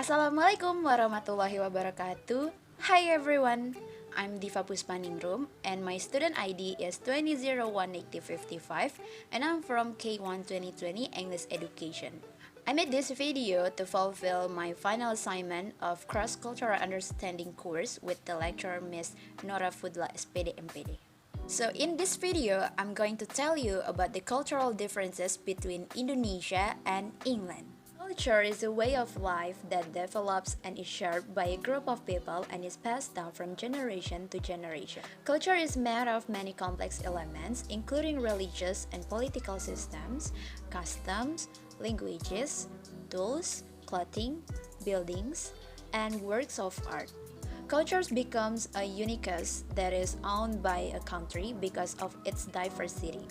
Assalamualaikum warahmatullahi wabarakatuh. Hi everyone, I'm Diva Puspaningrum and my student ID is 20018055 and I'm from K1 2020 English Education. I made this video to fulfill my final assignment of Cross-Cultural Understanding course with the lecturer Miss Nora Fudla SPD MPD. So in this video, I'm going to tell you about the cultural differences between Indonesia and England. Culture is a way of life that develops and is shared by a group of people and is passed down from generation to generation. Culture is made of many complex elements, including religious and political systems, customs, languages, tools, clothing, buildings, and works of art. Culture becomes a uniqueness that is owned by a country because of its diversity.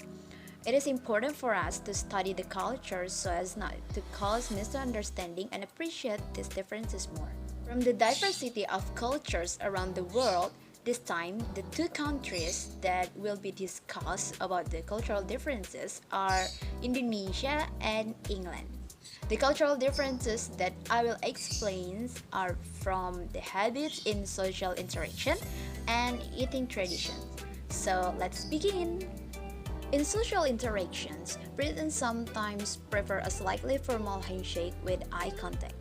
It is important for us to study the culture so as not to cause misunderstanding and appreciate these differences more. From the diversity of cultures around the world, this time the two countries that will be discussed about the cultural differences are Indonesia and England. The cultural differences that I will explain are from the habits in social interaction and eating traditions. So let's begin. In social interactions, Britons sometimes prefer a slightly formal handshake with eye contact.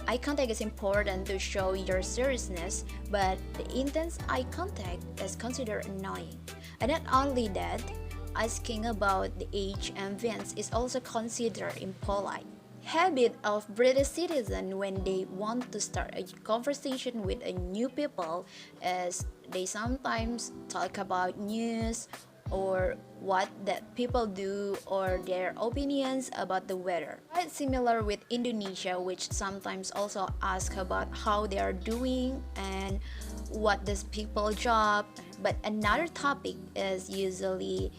Eye contact is important to show your seriousness, but the intense eye contact is considered annoying. And not only that, asking about the age and events is also considered impolite. Habit of British citizens when they want to start a conversation with a new people is they sometimes talk about news or what that people do or their opinions about the weather. Quite similar with Indonesia, which sometimes also ask about how they are doing and what does people job. But another topic is usually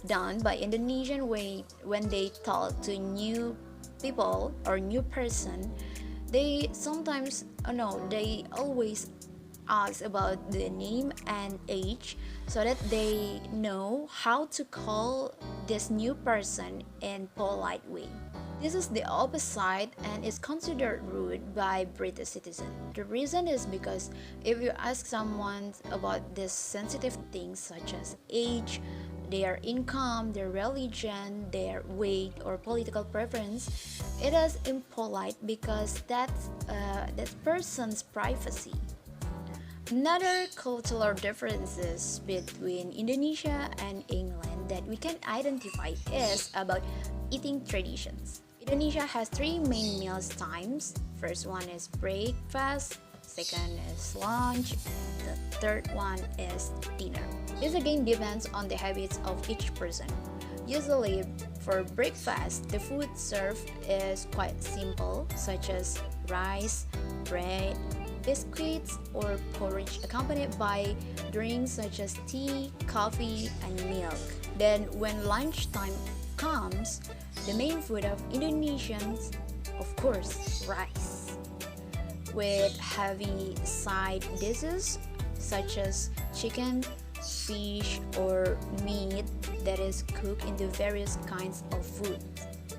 done by Indonesian way when they talk to new people or new person. They sometimes no, they always ask about the name and age so that they know how to call this new person in polite way. This is the opposite and is considered rude by British citizens. The reason is because if you ask someone about these sensitive things such as age, their income, their religion, their weight, or political preference, it is impolite because that's that person's privacy. Another cultural differences between Indonesia and England that we can identify is about eating traditions. Indonesia has three main meals times. First one is breakfast, second is lunch, and the third one is dinner. This again depends on the habits of each person. Usually for breakfast, the food served is quite simple, such as rice, bread, biscuits, or porridge accompanied by drinks such as tea, coffee, and milk. Then when lunchtime comes, the main food of Indonesians, of course, rice, with heavy side dishes such as chicken, fish, or meat that is cooked into various kinds of food.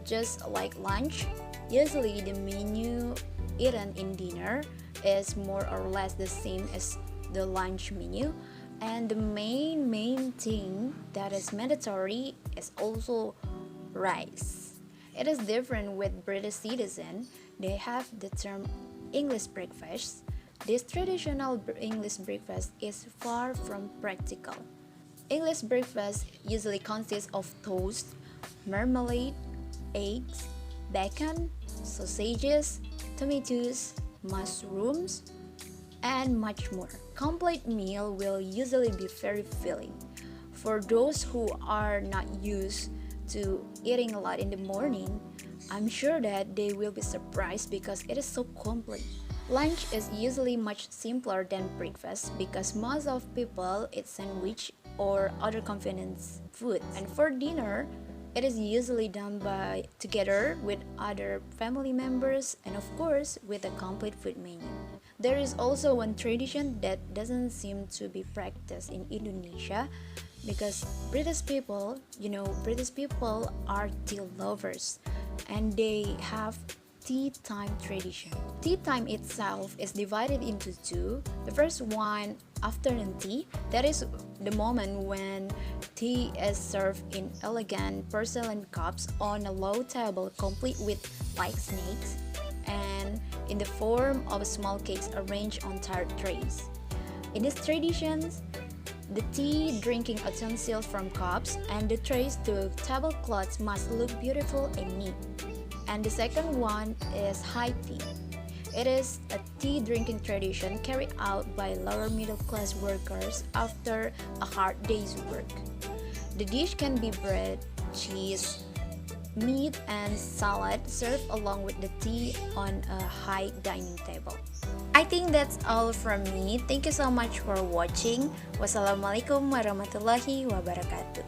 Just like lunch, usually the menu eaten in dinner is more or less the same as the lunch menu, and the main thing that is mandatory is also rice. It is different with British citizens. They have the term English breakfast. This traditional English breakfast is far from practical. English breakfast usually consists of toast, marmalade, eggs, bacon, sausages, tomatoes, mushrooms, and much more. Complete meal will usually be very filling. For those who are not used to eating a lot in the morning, I'm sure that they will be surprised because it is so complete. Lunch is usually much simpler than breakfast because most of people eat sandwich or other convenience food. And for dinner, it is usually done by together with other family members and of course with a complete food menu. There is also one tradition that doesn't seem to be practiced in Indonesia because British people are tea lovers and they have tea time tradition. Tea time itself is divided into two. The first one, afternoon tea, that is the moment when tea is served in elegant porcelain cups on a low table complete with like snakes and in the form of small cakes arranged on tiered trays. In these traditions, the tea drinking utensils from cups and the trays to tablecloths must look beautiful and neat. And the second one is high tea. It is a tea drinking tradition carried out by lower middle class workers after a hard day's work. The dish can be bread, cheese, meat, and salad served along with the tea on a high dining table. I think that's all from me. Thank you so much for watching. Wassalamualaikum warahmatullahi wabarakatuh.